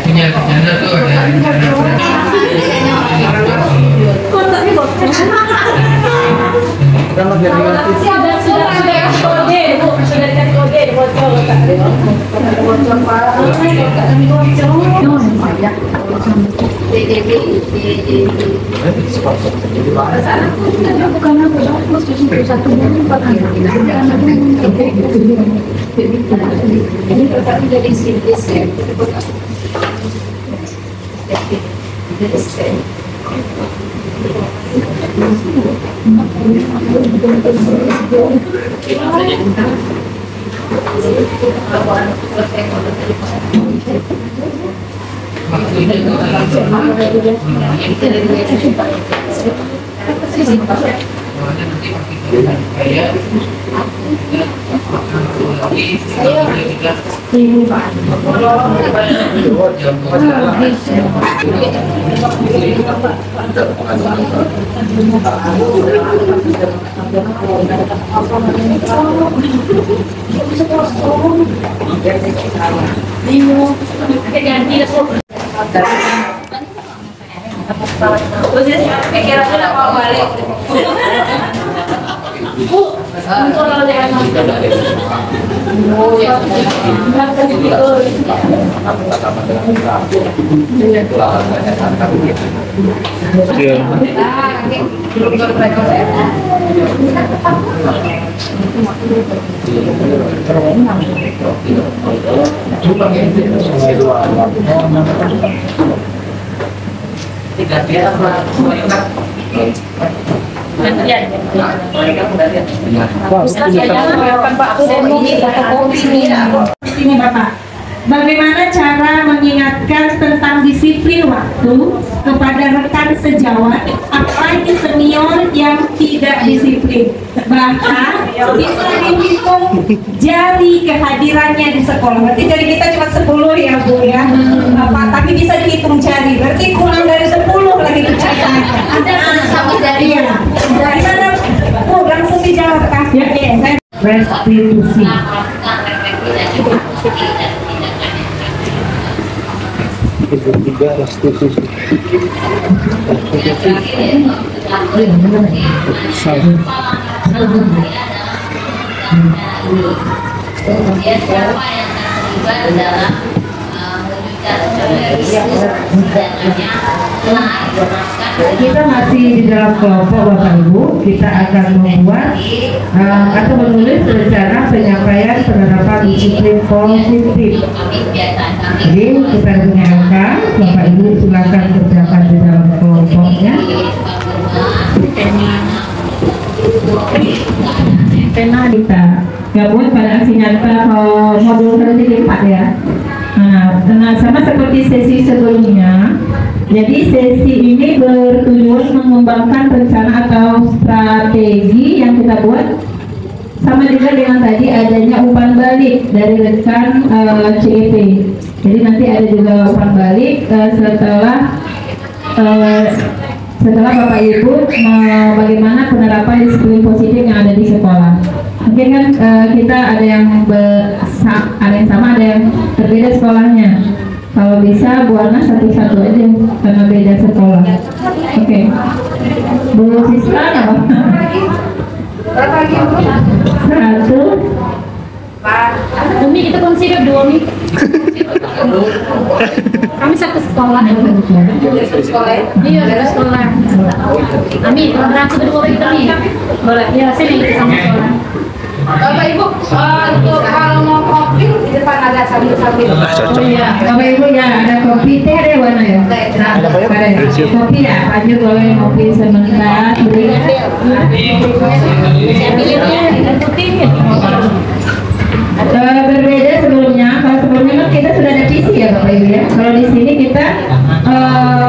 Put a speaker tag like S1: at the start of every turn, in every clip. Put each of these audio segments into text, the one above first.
S1: punya rencana tuh ada rencana
S2: Ini Bapak, bagaimana cara mengingatkan tentang disiplin waktu kepada rekan sejawat, apalagi senior yang tidak disiplin? Bahkan bisa dihitung jari kehadirannya di sekolah. Berarti jari kita cuma 10 ya Bu ya, Bapak, tapi bisa dihitung jari. Berarti kurang dari 10 lagi kecatannya. Ada sama jari ya. Dari mana Bu? Langsung dijawab Kak. Ya, saya restitusi.
S3: Tiga restitusi.
S4: Kemudian siapa yang terlibat dalam
S2: kita masih di dalam kelompok Bapak Ibu. Kita akan membuat atau menulis rencana penyampaian penerapan disiplin positif. Jadi kita punya angka, Bapak Ibu silakan kerjakan di dalam kelompoknya. Tema kita gabung pada aksi nyata modul 4 ya. Nah, sama seperti sesi sebelumnya. Jadi sesi ini bertujuan mengembangkan rencana atau strategi yang kita buat, sama juga dengan tadi adanya umpan balik dari rekan CEP. Jadi nanti ada juga umpan balik setelah Bapak Ibu bagaimana penerapan disiplin positif yang ada di sekolah. Mungkin kan kita ada yang sama, ada yang berbeda sekolahnya. Kalau bisa Bu Ana satu-satu aja karena beda sekolah. Oke. Bu Sisra apa? Berapa lagi Bu? 1. Umi kita konsep 2 Umi. Kami satu sekolah. Iya, satu sekolah. Amin, berangkat berdua kita nih. Boleh. Ya, sini kita sama sekolah. Bapak Ibu, untuk kalau mau kopi di depan ada sambil-sambil. Oh iya, Bapak Ibu ya ada kopi, teh ada warna ya. Nah, ada kopi ya, lanjut boleh kopi sebentar. Berbeda sebelumnya, kalau sebelumnya kan kita sudah ada visi ya Bapak Ibu ya. Kalau di sini kita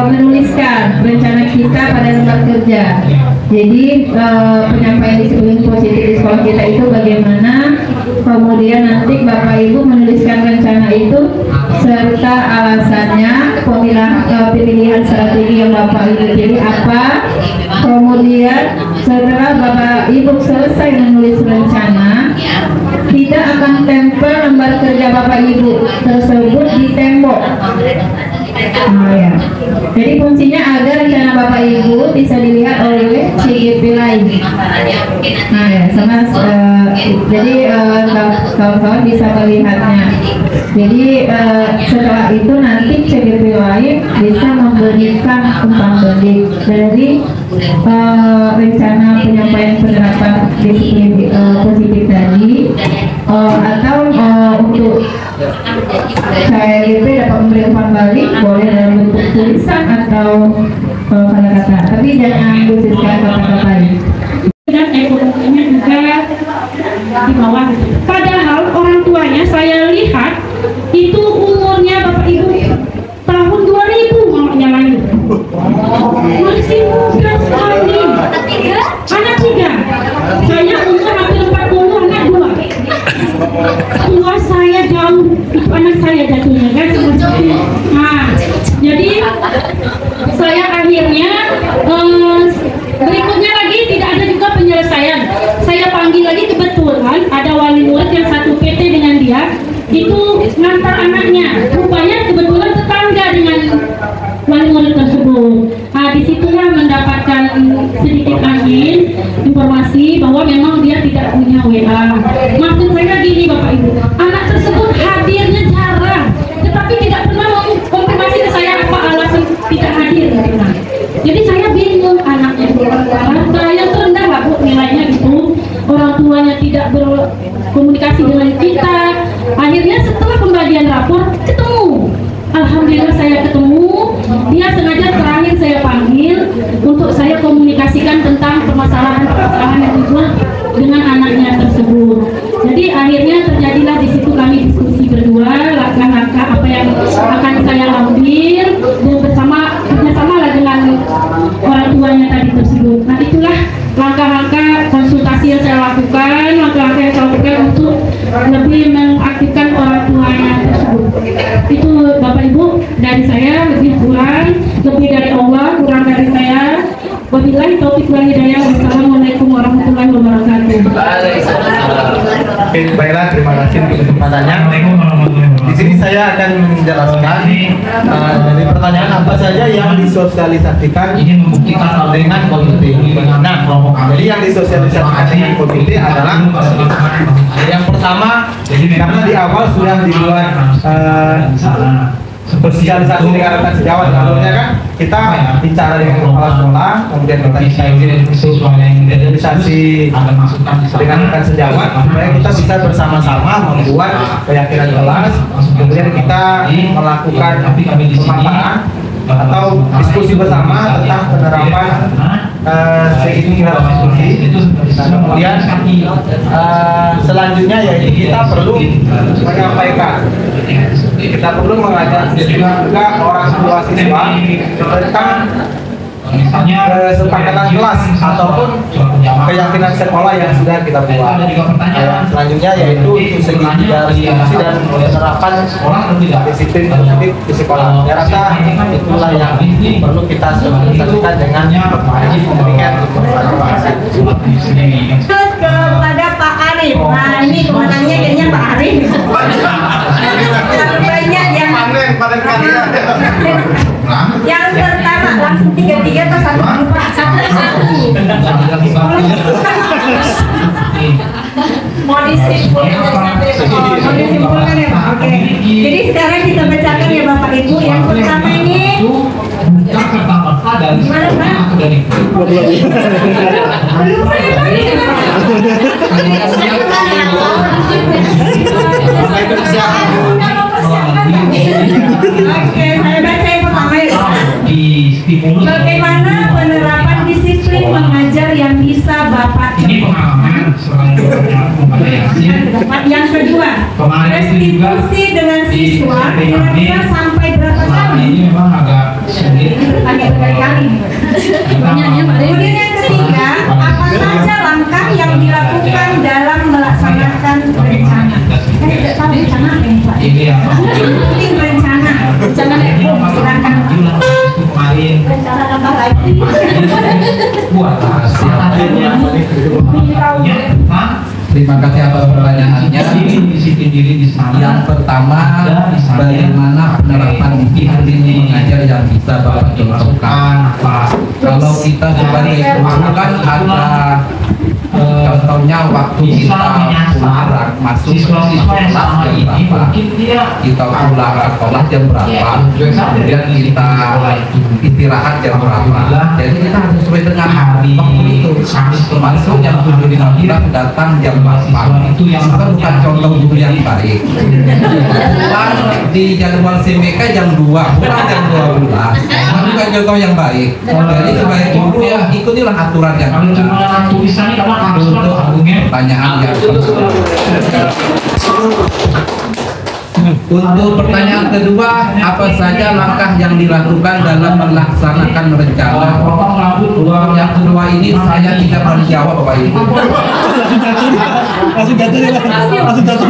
S2: menuliskan rencana kita pada tempat kerja. Jadi penyampaian disiplin positif di sekolah kita itu bagaimana, kemudian nanti Bapak Ibu menuliskan rencana itu serta alasannya, pemilihan strategi yang Bapak Ibu pilih apa. Kemudian setelah Bapak Ibu selesai menulis rencana, tidak akan tempel lembar kerja Bapak Ibu tersebut di tembok. Ya. Jadi fungsinya agar rencana Bapak Ibu bisa dilihat oleh CGP lain. Ya, sama jadi kawan-kawan bisa melihatnya. Jadi setelah itu nanti CGP lain bisa memberikan umpan balik dari rencana penyampaian penerapan disiplin positif tadi, atau untuk CGP dapat memberi umpan balik boleh dalam bentuk tulisan atau kata-kata, tapi jangan khususkan kata-kata. Dan ekonominya juga di bawah. Padahal orang tuanya saya lihat itu umurnya Bapak Ibu tahun 2000 mau nyalain. Masih muda sekali. Anak 3. Saya umur hampir 40, anak 2. Tua saya jauh, itu anak saya jatuhnya kan. Nah, jadi saya akhirnya berikutnya lagi tidak ada juga penyelesaian. Saya panggil lagi, kebetulan ada wali murid yang satu PT dengan dia, itu ngantar anaknya. Rupanya kebetulan tetangga dengan wali murid tersebut. Nah, disitulah mendapatkan sedikit angin informasi bahwa memang dia tidak punya WA. Maksud saya gini Bapak Ibu, anak tersebut hadirnya jarang, tetapi tidak pernah mengkonfirmasi ke saya apa alasan tidak hadir. Jadi saya bingung, anaknya rata yang terendah lah Bu nilainya gitu, orang tuanya tidak berkomunikasi dengan kita. Akhirnya setelah pembagian rapor ketemu, alhamdulillah saya ketemu. Dia sengaja terakhir saya panggil untuk saya komunikasikan tentang permasalahan yang timbul dengan anaknya tersebut. Jadi akhirnya terjadilah di situ kami diskusi berdua langkah-langkah apa yang akan saya ambil dan bersama lah dengan orang tuanya tadi tersebut. Nah, itulah langkah-langkah konsultasi yang saya lakukan, langkah-langkah yang saya lakukan untuk lebih mengaktifkan orang tuanya tersebut. Itu Bapak Ibu dari saya, lebih kurang, lebih dari Allah, kurang dari saya. Wabillahi taufiq wal hidayah. Wassalamualaikum warahmatullahi wabarakatuh.
S3: Baiklah, terima kasih untuk kesempatannya. Di sini saya akan menjelaskan dari pertanyaan apa saja yang disosialisasikan dengan komite. Nah, jadi yang disosialisasikan dengan komite adalah yang pertama, karena di awal sudah dibuat sosialisasi dengan rekan sejawat. Lalunya kan kita bicara dengan kepala sekolah, kemudian kita sosialisasi dengan rekan sejawat supaya kita bisa bersama-sama membuat keyakinan kelas, kemudian kita melakukan pemaparan atau diskusi bersama tentang penerapan keinginan diskusi. Kemudian selanjutnya yaitu kita perlu menyampaikan, kita perlu mengajak juga orang tua siswa tentang kesepakatan kelas ataupun keyakinan sekolah yang sudah kita buat. Selanjutnya yaitu segitiga diskusi dan penerapan disiplin positif di sekolah. Saya rasa itulah yang perlu kita sosialisasikan dengan demikian.
S2: Kepada Pak Arif. Nah, ini kemenangannya kayaknya Pak Arif. Banyak yang yang pertama langsung 3-3 atau 1-2. Mau disimpulkan ya Pak. Oke. Jadi sekarang kita bacakan ya Bapak Ibu. Yang pertama ini gimana Pak? Belum Oke, saya baca yang pertama ya. Bagaimana penerapan disiplin mengajar yang bisa Bapak
S1: pengalaman
S2: yang kedua, restitusi dengan siswa kira-kira sampai berapa kali?
S1: Ini memang agak sulit.
S2: Berkali-kali. Kemudian yang ketiga, apa saja langkah yang dilakukan dalam melaksanakan rencana? Saya tidak tahu rencana apa ini Pak.
S1: Ini apa?
S2: Mungkin rencana silakan.
S1: Kemarin
S2: Rencana apa lagi?
S1: buat hasil.
S5: Terima kasih atas pertanyaannya.
S1: Di sana.
S5: Yang pertama, bagaimana penerapan disiplin mengajar yang bisa Bapak contohkan? Kalau kita sebagai guru kan ada contohnya waktu kita pulang masuk kelas jam berapa, kita pulang ke sekolah jam berapa, kemudian kita istirahat jam berapa. Jadi kita harus sesuai dengan waktu itu. Termasuk yang 7.15 datang jam berapa, itu yang bukan contoh guru yang baik. Pulang di jadwal CMK jam 2, pulang jam 12, itu bukan contoh yang baik. Jadi sebagai guru ya ikutilah aturan yang ada.
S1: Tulisannya kalau
S5: Untuk pertanyaan yang untuk pertanyaan kedua, apa saja langkah yang dilakukan dalam melaksanakan rencana? Yang kedua ini saya tidak berani jawab Bapak Ibu.
S3: Langsung jatuh nih, langsung jatuh.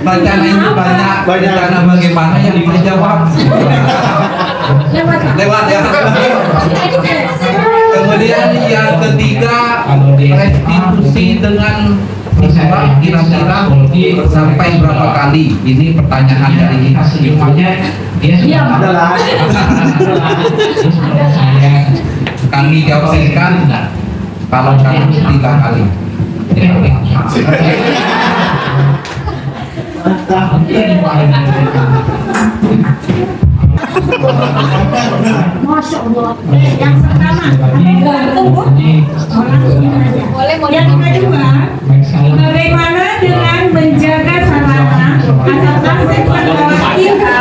S5: Rencana ini banyak. Rencana bagaimana yang bisa jawab? Lewat ya. Kemudian yang ketiga, restitusi dengan siswa kira-kira sampai berapa kali? Ini pertanyaan dari
S1: semuanya dia sudah
S3: Adalah
S5: kami jawabkan kalau kami 3 kali.
S2: Masya Allah. Yang pertama, langsung Bu. Yang kedua, bagaimana dengan menjaga sarana agar aset sekolah kita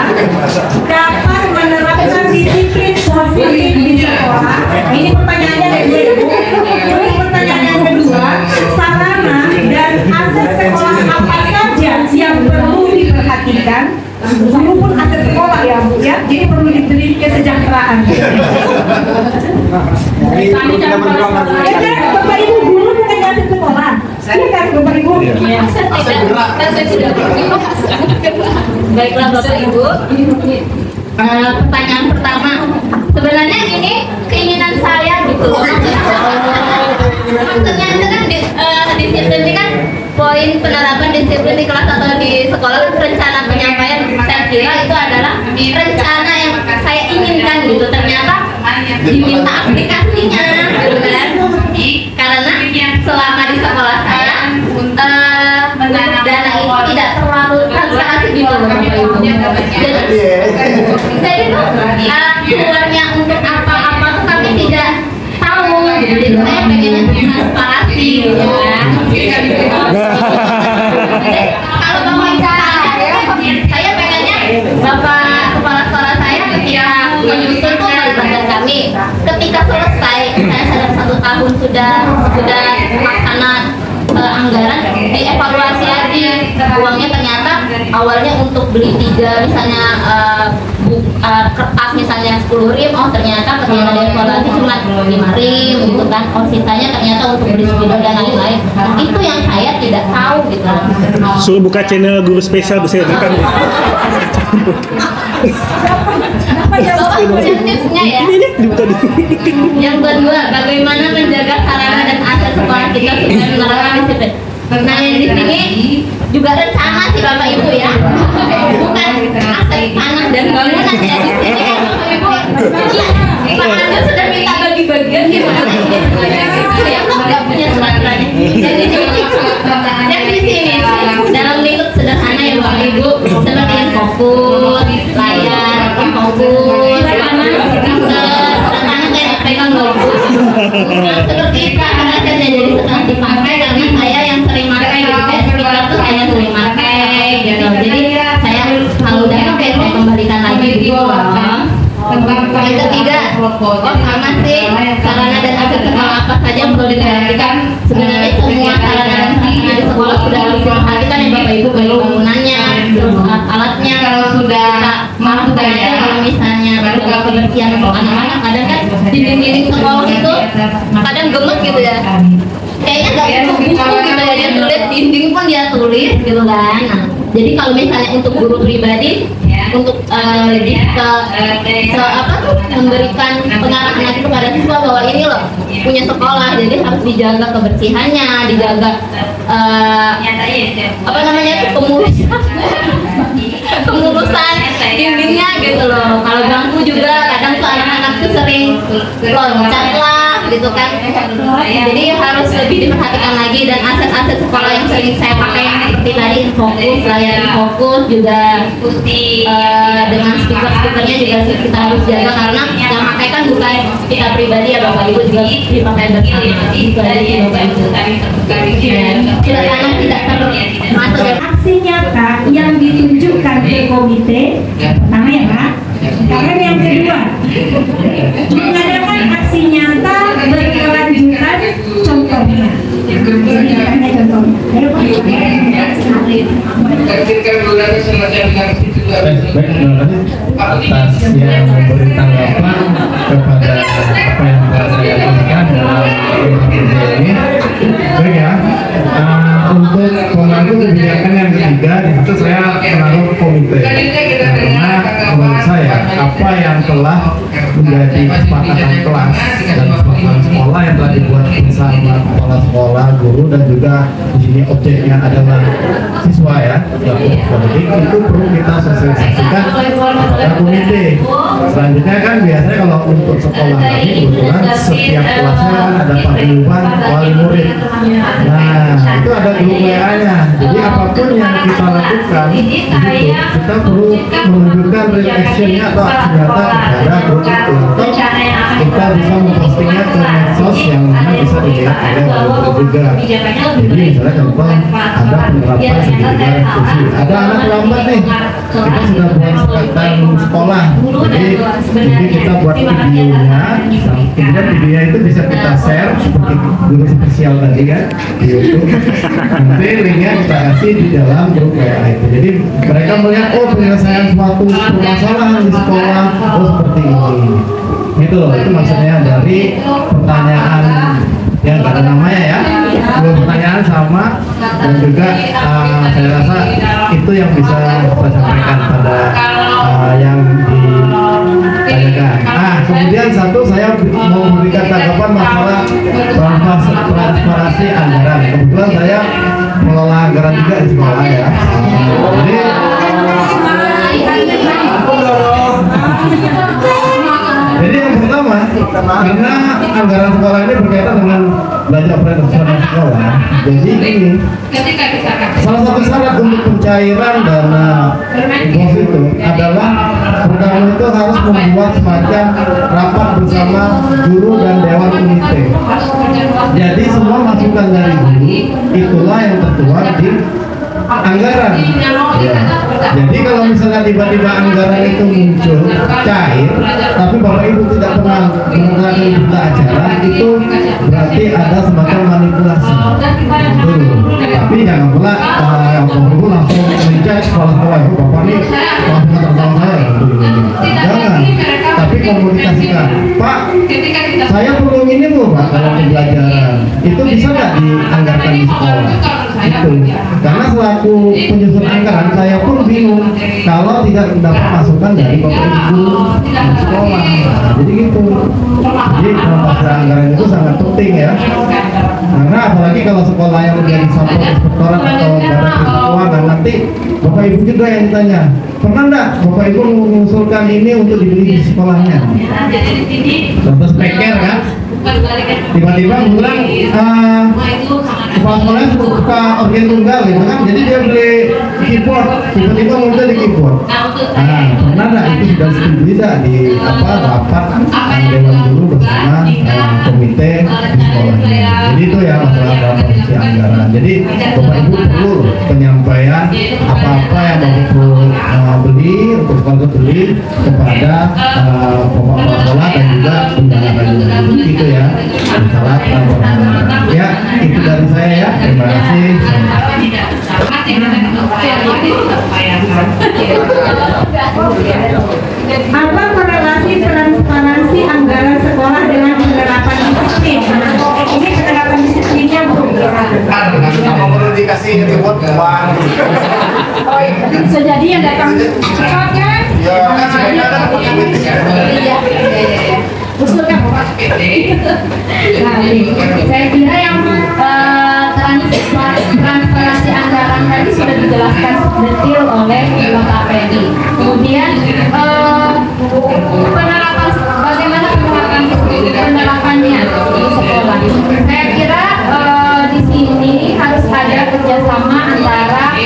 S2: dapat menerapkan disiplin positif di sekolah. Ini pertanyaannya dari Ibu. Terus pertanyaan yang kedua, sarana dan aset sekolah apa saja yang perlu diperhatikan? Walaupun aset sekolah ya Bu ya, jadi perlu diberi kesejahteraan. Ya kan, Bapak Ibu guru bukan aset sekolah. Iya kan Bapak Ibu?
S4: Aset tidak, kan saya tidak Baiklah Bapak Ibu. Pertanyaan pertama, sebenarnya ini keinginan saya gitu loh. Maksudnya itu kan disiplin ini kan poin penerapan disiplin di kelas atau di sekolah kan rencana penyampaian. Saya kira itu adalah rencana yang saya inginkan gitu. Ternyata diminta aplikasinya gitu kan. Karena selama di sekolah saya dana ini tidak terlalu transparansi gitu loh Bapak Ibu. Jadi tuh keluarnya untuk apa-apa tuh kami tidak tahu. Jadi saya pengennya transparansi gitu kan. Kalau Bapak Ibu saya pengennya Bapak Kepala Sekolah saya ketika menyusun tuh melibatkan kami. Ketika selesai saya dalam 1 tahun sudah laksana anggaran dievaluasi lagi uangnya, ternyata awalnya untuk beli 3 misalnya kertas misalnya 10 rim, oh ternyata ketika dievaluasi cuma 5 rim gitu kan, oh sisanya ternyata untuk beli spidol dan lain-lain. Nah, itu yang saya tidak tahu gitu.
S6: Suruh buka channel guru spesial bisa kan.
S4: Bapak punya tipsnya ya. Yang kedua, bagaimana menjaga sarana dan aset sekolah kita supaya menerapkan disiplin. Nah, yang di sini juga rencana sih Bapak Ibu ya, bukan aset tanah dan bangunan ya di sini kan Bapak Ibu. Pak Anda sudah minta bagi-bagian gimana ya, nggak punya surat-suratnya. Dan di sini dalam lingkup sederhana ya Bapak Ibu, seperti fokus, layar, fokus, sederhana kayak pegang notebook. Nah, seperti itu alatnya jadi setelah dipakai karena saya yang sering pakai gitu ya, speaker tuh saya sering pakai gitu. Jadi saya kalau udah pakai saya kembalikan lagi gitu loh. Yang ketiga, sama sih sarana dan aset sekolah apa saja yang perlu diperhatikan. Sebenarnya semua sarana dan sarana di sekolah sudah harus diperhatikan ya Bapak Ibu, baik bangunannya, alat-alatnya. Kalau sudah mampu aja, kalau misalnya kebersihan anak-anak, kadang kan dinding-dinding sekolah itu kadang gemes gitu ya. Kayaknya nggak butuh buku gitu ya, dia tulis dinding pun dia tulis gitu kan. Nah, Jadi kalau misalnya untuk guru pribadi, untuk lebih ke apa tuh memberikan pengarahan lagi kepada siswa bahwa ini loh punya sekolah, jadi harus dijaga kebersihannya, dijaga apa namanya tuh pemulusan dindingnya gitu loh. Kalau bangku juga kadang tuh anak-anak tuh sering loncat lah gitu kan. Jadi harus lebih diperhatikan lagi, dan aset-aset sekolah yang sering saya pakai seperti tadi Infokus, layar Infokus juga dengan speaker-speakernya juga kita harus jaga, karena yang pakai kan bukan kita pribadi ya Bapak Ibu, juga dipakai bersama. Itu aja sih Bapak Ibu. Tidak banyak, tidak termasuk
S2: Aksi nyata yang ditunjukkan ke komite pertama ya Pak. Karena yang kedua, mengadakan aksi nyata berkelanjutan, contohnya. Jadi hanya contohnya. Ayo Pak.
S3: Baik, atas yang memberi tanggapan kepada apa yang telah saya lakukan dalam kerja ini. Baik ya, untuk pemangku kebijakan yang ketiga, di situ saya menaruh komite, karena menurut saya apa yang telah menjadi kesepakatan kelas dan kesepakatan sekolah yang telah dibuat bersama kepala sekolah, guru, dan juga di sini objeknya adalah siswa ya, politik, itu perlu kita sosialisasikan kepada komite. Selanjutnya kan biasanya kalau untuk sekolah ini kebetulan setiap kelasnya kan ada paguyuban wali murid. Nah itu ada grup WA-nya. Jadi apapun yang kita lakukan itu kita perlu menunjukkan real action-nya atau aksi nyata kepada grup itu. Atau kita bisa mempostingnya ke medsos yang mana bisa dilihat oleh wali murid juga. Jadi misalnya contoh ada penerapan segitiga restitusi, ada anak lambat nih, kita sudah buat sekatan sekolah, jadi kita buat videonya, kemudian videonya itu bisa kita share seperti guru spesial tadi kan di YouTube. Nanti linknya kita kasih di dalam grup WA itu, jadi mereka melihat oh penyelesaian suatu permasalahan di sekolah oh seperti ini. Itu loh, itu maksudnya dari pertanyaan yang gak ada namanya ya, dua pertanyaan sama, dan juga saya rasa itu yang bisa saya sampaikan pada yang ditanyakan. Nah kemudian satu, saya mau memberikan tanggapan masalah transparansi anggaran. Kebetulan saya mengelola anggaran juga di sekolah ya, jadi yang pertama, karena anggaran sekolah ini berkaitan dengan belanja operasional sekolah, jadi ini salah satu syarat untuk pencairan dana BOS itu adalah pertama itu harus membuat semacam rapat bersama guru dan dewan komite. Jadi semua masukan dari guru itulah yang tertuang di anggaran ya. Jadi kalau misalnya tiba-tiba anggaran itu muncul cair tapi Bapak Ibu tidak pernah menggunakan berita acara, itu berarti ada semacam manipulasi itu. Tapi jangan pula Bapak Ibu langsung mencari sekolah-sekolah itu Bapak ini langsung tertawa saya jangan, tapi komunikasikan Pak, saya perlu ini Bu Pak kalau pembelajaran itu bisa nggak dianggarkan di sekolah itu, karena selaku penyusun anggaran saya pun bingung kalau tidak mendapat masukan dari Bapak Ibu di sekolah. Nah, jadi gitu. Jadi masalah anggaran itu sangat penting ya. Karena apalagi kalau sekolah yang menjadi sampel inspektorat atau badan keuangan, nanti Bapak Ibu juga yang ditanya, pernah enggak Bapak Ibu mengusulkan ini untuk dibeli di sekolahnya? Contoh speaker kan? Tiba-tiba bilang kepala sekolahnya suka organ tunggal gitu kan, jadi dia beli keyboard, tiba-tiba muncul di keyboard. Nah, pernah nggak itu sudah setuju tidak di rapat dewan guru bersama komite di sekolahnya. Jadi itu ya masalah dalam posisi anggaran. Jadi Bapak Ibu perlu penyampaian apa-apa yang Bapak perlu beli untuk sekolah beli kepada kepala sekolah dan juga undangan itu ya. Masalah ya itu dari saya ya. Terima kasih.
S2: Apa korelasi transparansi anggaran sekolah dengan penerapan disiplin? Ini penerapan disiplinnya Bu.
S3: dikasih reward uang.
S2: Oh iya, bisa jadi yang datang cepat kan?
S3: Ya kan sebenarnya ada pakai meeting ya.
S4: Iya.
S2: Usulkan Bapak.
S4: Nah, saya kira yang transparansi anggaran tadi sudah dijelaskan detail oleh Bapak Pedi. Kemudian penerapan, bagaimana penerapannya di sekolah. Saya kira di sini harus ada kerjasama antara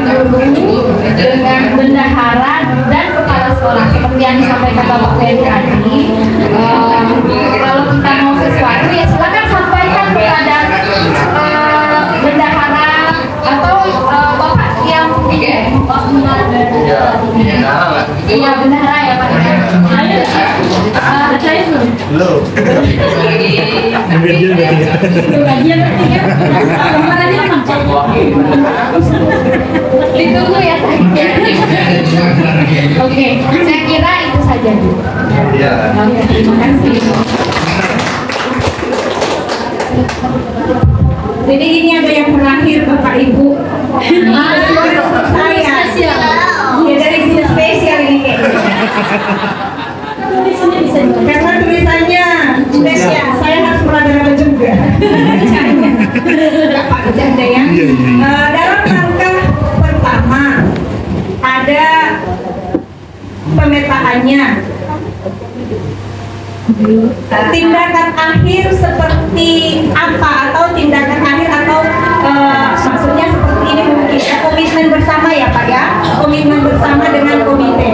S4: guru dengan bendahara dan kepala sekolah. Seperti yang disampaikan Bapak Ferry tadi, kalau kita mau sesuatu ya silakan sampaikan kepada bendahara atau Bapak yang iya bendahara ya Pak. Saya
S3: Belum.
S6: Gajian berarti ya.
S2: Gajian berarti ya. Kemarin aja emang.
S4: ditunggu ya. Oke, saya kira itu saja Bu.
S3: Iya.
S4: Oke, terima kasih.
S2: Jadi ini ada yang terakhir Bapak Ibu. Untuk saya. Ya dari sini spesial ini kayaknya. Karena tulisannya spesial, saya harus meraba-raba juga. Bacanya. Bapak bercanda ya. Dalam langkah pertama ada pemetaannya. Tindakan akhir seperti apa atau tindakan akhir atau maksudnya seperti ini mungkin ya, komitmen bersama ya Pak ya, komitmen bersama dengan komite.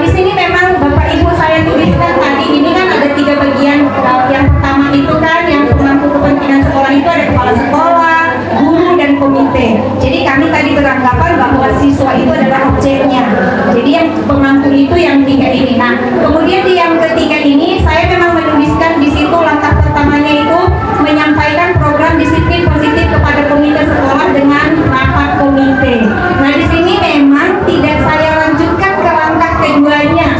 S2: Di sini memang Bapak Ibu saya tuliskan tadi ini kan ada 3 bagian. Yang pertama itu kan yang pemangku kepentingan sekolah itu ada kepala sekolah, guru dan komite. Jadi kami tadi beranggapan bahwa siswa itu adalah objeknya. Jadi yang pemangku itu yang 3 ini. Nah kemudian di yang ketiga ini saya memang menuliskan di situ langkah pertamanya itu menyampaikan program disiplin positif kepada komite sekolah dengan rapat komite. Nah di sini memang tidak saya lanjutkan ke langkah keduanya,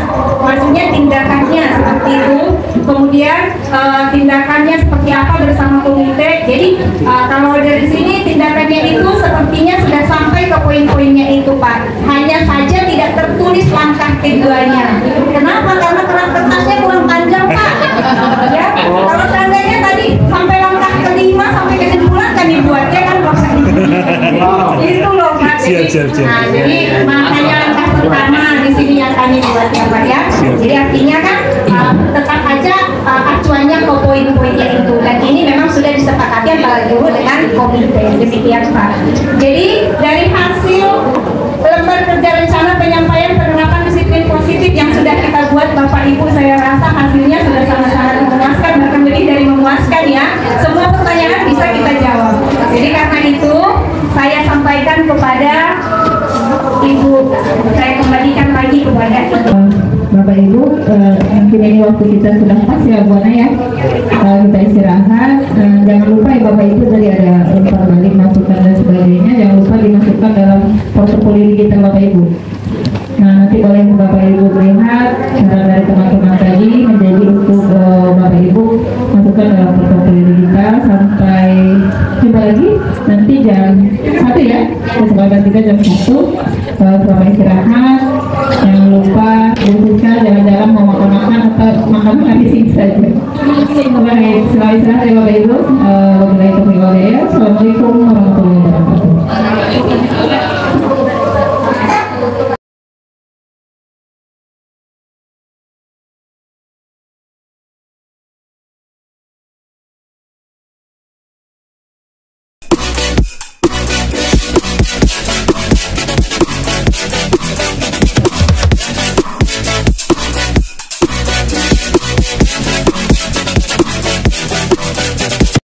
S2: maksudnya tindakannya seperti itu. Kemudian tindakannya seperti apa bersama komite. Jadi kalau dari sini tindakannya itu sepertinya sudah sampai ke poin-poinnya itu Pak. Hanya saja tidak tertulis langkah keduanya. Kenapa? Karena kertasnya kurang panjang Pak. Ya, kalau seandainya tadi sampai langkah kelima sampai kesimpulan kan dibuatnya kan Bapak. Itu loh Pak.
S6: Siap.
S2: Nah, jadi makanya langkah pertama di sini yang kami buat ya Pak ya. Jadi artinya kan tetap aja acuannya ke poin-poinnya itu. Dan ini memang sudah disepakati antara guru dengan komite. Demikian Pak. Jadi dari hasil lembar kerja rencana penyampaian penerapan disiplin positif yang sudah kita buat Bapak Ibu, saya rasa hasilnya sudah sangat-sangat memuaskan, bahkan lebih dari memuaskan ya. Semua pertanyaan bisa kita jawab. Jadi karena itu saya sampaikan kepada Ibu, saya kembalikan lagi kepada
S7: Bapak Ibu, mungkin ini waktu kita sudah pas ya Bu Ana ya. Kita istirahat. Jangan lupa ya Bapak Ibu, tadi ada umpan balik, masukan dan sebagainya. Jangan lupa dimasukkan dalam portofolio kita Bapak Ibu. Nah nanti boleh Bapak Ibu melihat saran dari teman-teman tadi menjadi untuk Bapak Ibu masukkan dalam portofolio kita sampai coba lagi nanti jam 1 ya. Kesempatan kita jam 1. Selama istirahat jangan lupa khususnya jalan-jalan mau makan-makan atau makan di sini saja. Baik, selamat istirahat ya Bapak Ibu. Wabillahi taufiq wal